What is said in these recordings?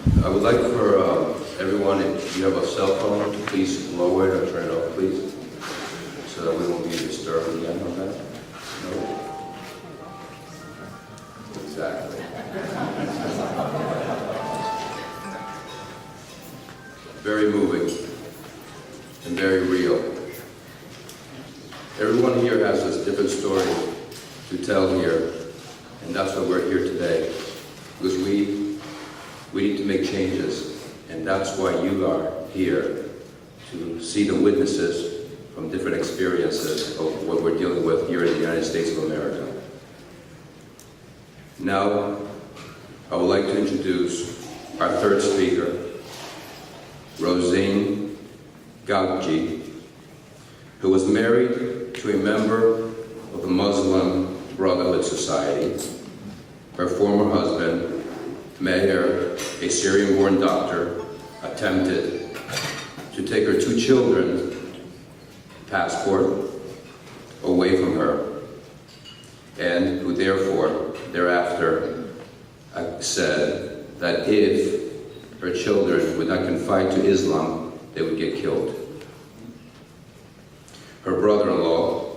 I would like for everyone, if you have a cell phone, to please lower it or turn it off, please, so that we won't be disturbed again on that. No? Exactly. Very moving and very real. Everyone here has a different story to tell here, and that's why we're here today, because we need to make changes, and that's why you are here, to see the witnesses from different experiences of what we're dealing with here in the United States of America. Now, I would like to introduce our third speaker, Rosine Ghawji, who was married to a member of the Muslim Brotherhood Society. Her former husband, Meher, a Syrian-born doctor, attempted to take her 2 children's passport away from her, and who thereafter said that if her children would not confide to Islam, they would get killed. Her brother-in-law,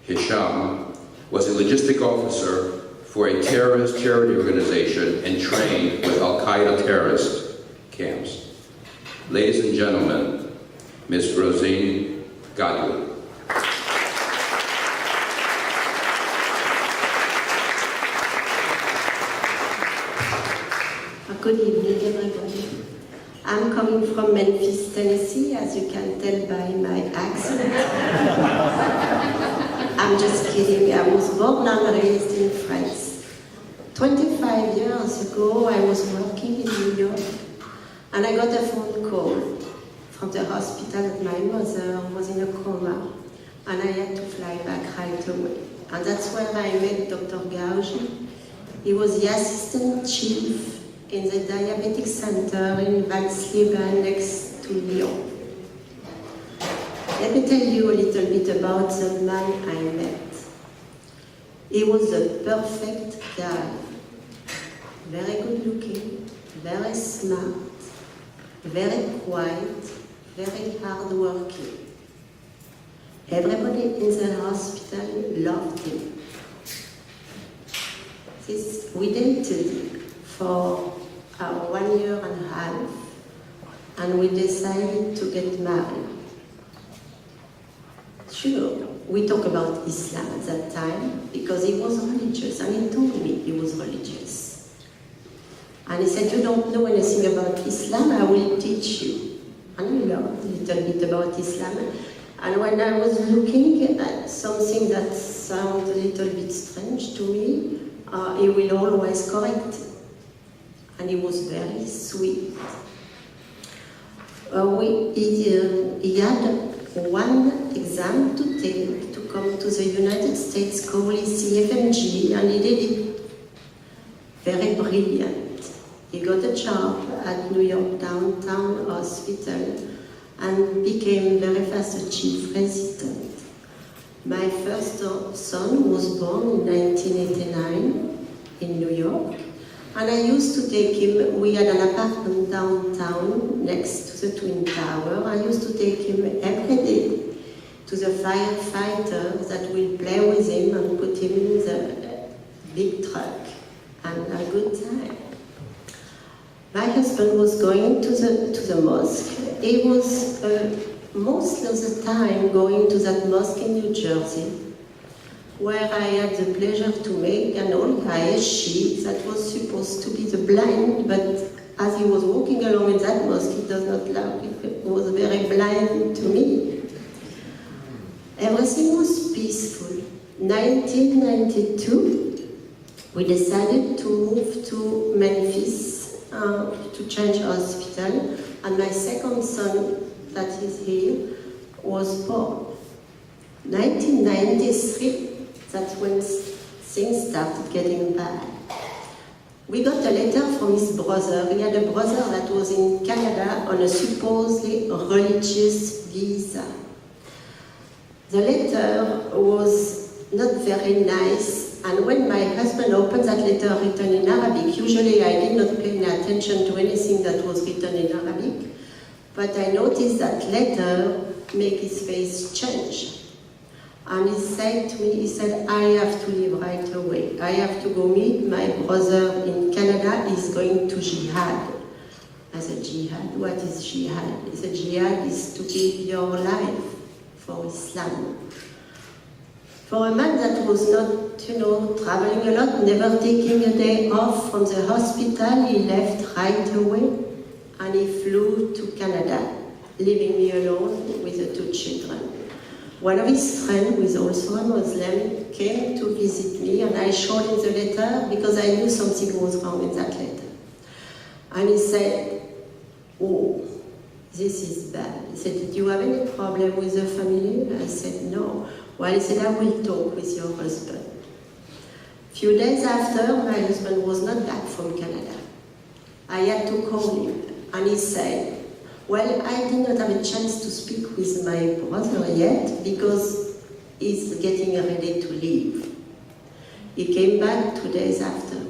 Hisham, was a logistic officer for a terrorist charity organization and trained with Al-Qaeda terrorist camps. Ladies and gentlemen, Ms. Rosine Ghawji. Good evening, everybody. I'm coming from Memphis, Tennessee, as you can tell by my accent. I'm just kidding. I was born and raised in France. 25 years ago, I was working in New York, and I got a phone call from the hospital that my mother was in a coma, and I had to fly back right away. And that's where I met Dr. Ghawji. He was the assistant chief in the diabetic center in Valsleben next to Lyon. Let me tell you a little bit about the man I met. He was a perfect guy, very good looking, very smart, very quiet, very hard working. Everybody in the hospital loved him. We dated for 1 year and a half, and we decided to get married. Sure, we talk about Islam at that time, because he was religious, and he told me he was religious. And he said, "You don't know anything about Islam, I will teach you." And I learned a little bit about Islam. And when I was looking at something that sounded a little bit strange to me, he will always correct it. And he was very sweet. He had one exam to take to come to the United States called CFMG, and he did it very brilliant. He got a job at New York Downtown Hospital and became very fast a chief resident. My first son was born in 1989 in New York. And I used to take him, we had an apartment downtown next to the Twin Tower. I used to take him every day to the firefighters that will play with him and put him in the big truck, and a good time. My husband was going to the mosque. He was most of the time going to that mosque in New Jersey, where I had the pleasure to make an old AAH that was supposed to be the blind, but as he was walking along in that mosque, he does not like it. It was very blind to me. Everything was peaceful. 1992, we decided to move to Memphis to change hospital, and my second son, that is here, was born. 1993, that's when things started getting bad. We got a letter from his brother. He had a brother that was in Canada on a supposedly religious visa. The letter was not very nice And when my husband opened that letter written in Arabic, usually I did not pay any attention to anything that was written in Arabic, but I noticed that letter make his face change. And he said to me, he said, I have to leave right away. I have to go meet my brother in Canada. He's going to jihad. I said, jihad? What is jihad? He said, jihad is to give your life for Islam. For a man that was not, traveling a lot, never taking a day off from the hospital, he left right away and he flew to Canada, leaving me alone with the 2 children. One of his friends, who is also a Muslim, came to visit me and I showed him the letter because I knew something was wrong in that letter. And he said, oh, this is bad. He said, did you have any problem with the family? I said, no. Well, he said, I will talk with your husband. A few days after, my husband was not back from Canada. I had to call him, and he said, well, I did not have a chance to speak with my brother yet because he's getting ready to leave. He came back 2 days after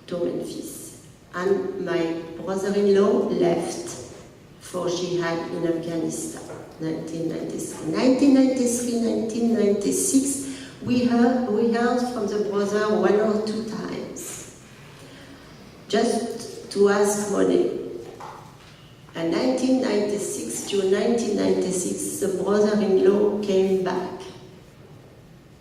to Memphis, and my brother-in-law left for jihad in Afghanistan. 1993, 1996, we heard from the brother 1 or 2 times, just to ask money. And 1996, June 1996, the brother-in-law came back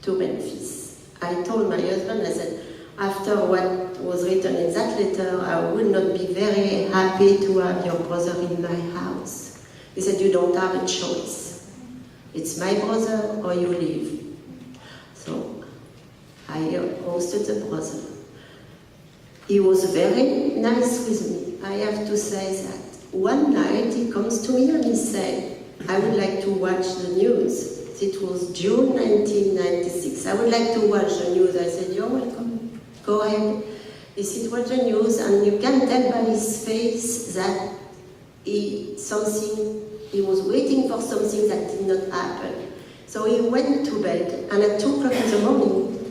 to Memphis. I told my husband, I said, after what was written in that letter, I would not be very happy to have your brother in my house. He said, you don't have a choice. It's my brother or you leave. So I hosted the brother. He was very nice with me. I have to say that. One night he comes to me and he said, I would like to watch the news. It was June 1996. I would like to watch the news. I said, you're welcome. Go ahead. He said, watch the news, and you can tell by his face that he was waiting for something that did not happen. So he went to bed, and at 2 o'clock in the morning,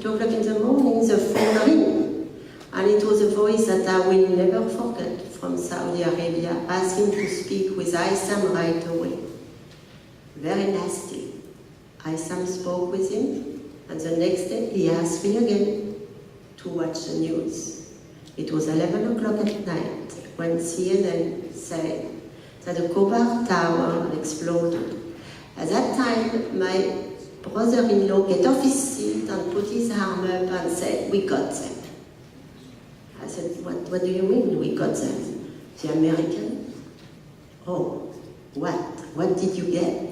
the phone rang. And it was a voice that I will never forget from Saudi Arabia, asking to speak with Aysam right away. Very nasty. Aysam spoke with him, and the next day he asked me again to watch the news. It was 11 o'clock at night when CNN said that the Khobar Tower exploded. At that time, my brother-in-law get off his seat and put his arm up and said, we got them. I said, what do you mean we got them? The American? Oh, what? What did you get?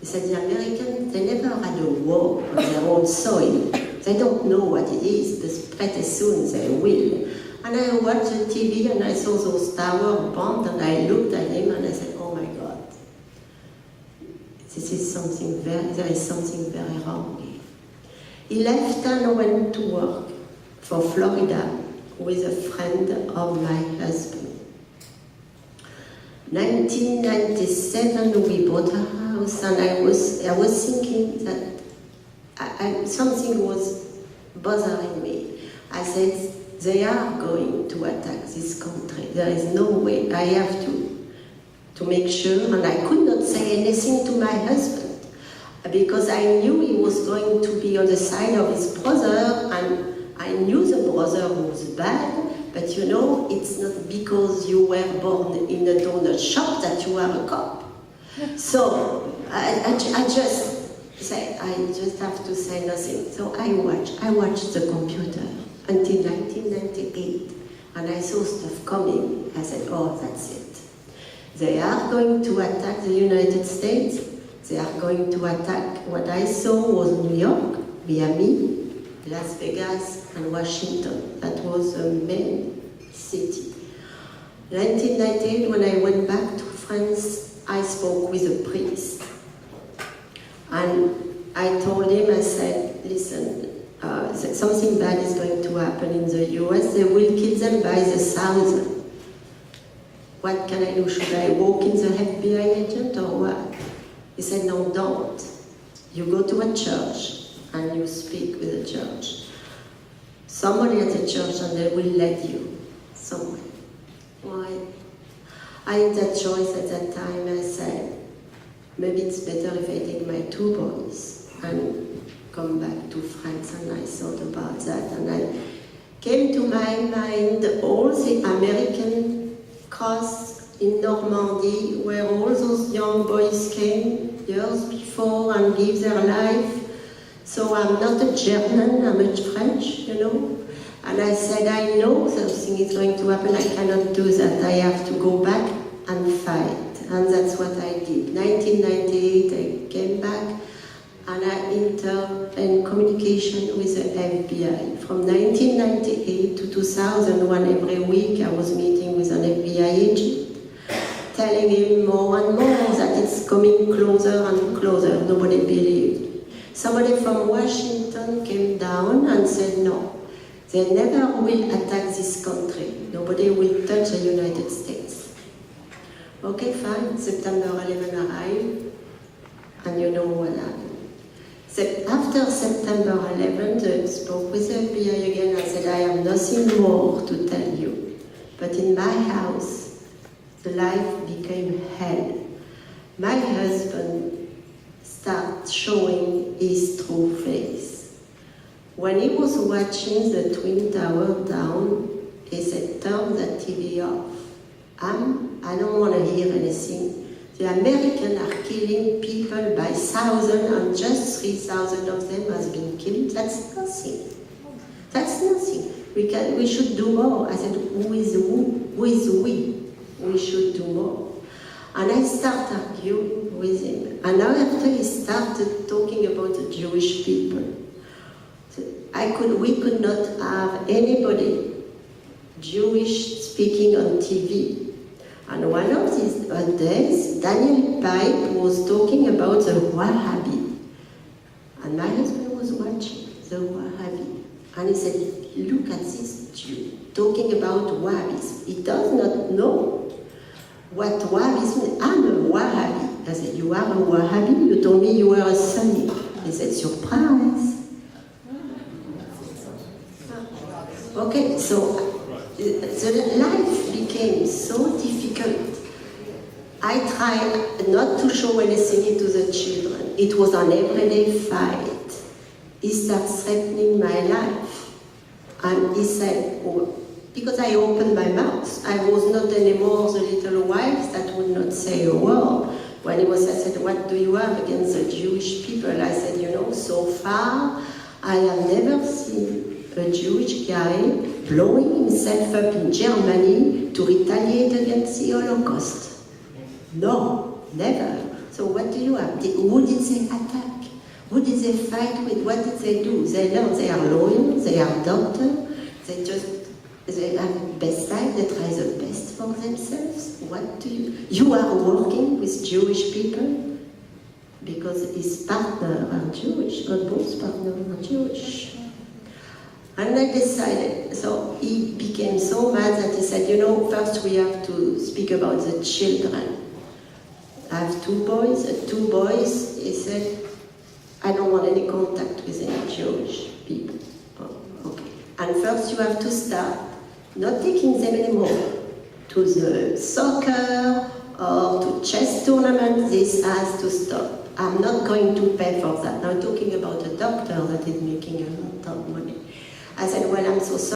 He said, the Americans, they never had a war on their own soil. They don't know what it is, but pretty soon they will. And I watched the TV and I saw those towers bombed and I looked at him and I said, oh my God, there is something very wrong here. He left and went to work for Florida with a friend of my husband. 1997 we bought a house and I was thinking that something was bothering me. I said, they are going to attack this country. There is no way. I have to make sure, and I could not say anything to my husband because I knew he was going to be on the side of his brother, and I knew the brother was bad, but it's not because you were born in a donut shop that you are a cop. So I just have to say nothing. So I watched the computer until 1998, and I saw stuff coming. I said, oh, that's it. They are going to attack the United States. They are going to attack, what I saw was New York, Miami, Las Vegas, and Washington. That was the main city. 1998, when I went back to France, I spoke with a priest. And I told him, I said, listen, something bad is going to happen in the US. They will kill them by the thousand. What can I do? Should I walk in the FBI agent or what? He said, no, don't. You go to a church and you speak with the church. somebody at the church and they will lead you somewhere. Why? I had that choice at that time. I said, maybe it's better if I take my 2 boys and come back to France. And I thought about that, and I came to my mind all the American cross in Normandy, where all those young boys came years before and gave their life. So I'm not a German, I'm a French, you know. And I said, I know something is going to happen, I cannot do that, I have to go back and fight. And that's what I did. 1998, I came back and I entered in communication with the FBI. From 1998 to 2001, every week I was meeting with an FBI agent, telling him more and more that it's coming closer and closer. Nobody believed. Somebody from Washington came down and said, no, they never will attack this country. Nobody will touch the United States. Okay, fine. September 11 arrived, and you know what happened. So after September 11, I spoke with the FBI again and said, I have nothing more to tell you. But in my house, the life became hell. My husband started showing his true face. When he was watching the Twin Tower down, he said, turn the TV off. I don't want to hear anything. The Americans are killing people by thousands, and just 3,000 of them has been killed. That's nothing. That's nothing. We should do more. I said, who is who? Who is we? We should do more. And I started arguing with him. And now after he started talking about the Jewish people, we could not have anybody Jewish speaking on TV. And one of these days, Daniel Pipe was talking about the Wahhabi. And my husband was watching the Wahhabi. And he said, look at this Jew talking about Wahhabis. He does not know what Wahhabis means. I'm a Wahhabi. I said, you are a Wahhabi? You told me you were a Sunni. He said, surprise. Okay, so the life became so difficult. I tried not to show anything to the children. It was an everyday fight. He started threatening my life. And he said, oh, because I opened my mouth, I was not anymore the little wife that would not say a word. When he was, I said, what do you have against the Jewish people? I said, you know, so far, I have never seen a Jewish guy blowing himself up in Germany to retaliate against the Holocaust. No, never. So what do you have? Who did they attack? Who did they fight with? What did they do? They learn they are lawyers, they are doctors, they have best side, they try the best for themselves. What do you are working with Jewish people because his partners are Jewish, or both partners are Jewish. And I decided, so he became so mad that he said, you know, first we have to speak about the children. I have 2 boys, he said, I don't want any contact with any Jewish people. Oh, okay. And first you have to start not taking them anymore to the soccer or to chess tournaments. This has to stop. I'm not going to pay for that. Now I'm talking about a doctor that is making a lot of money. I said, well, I'm so sorry.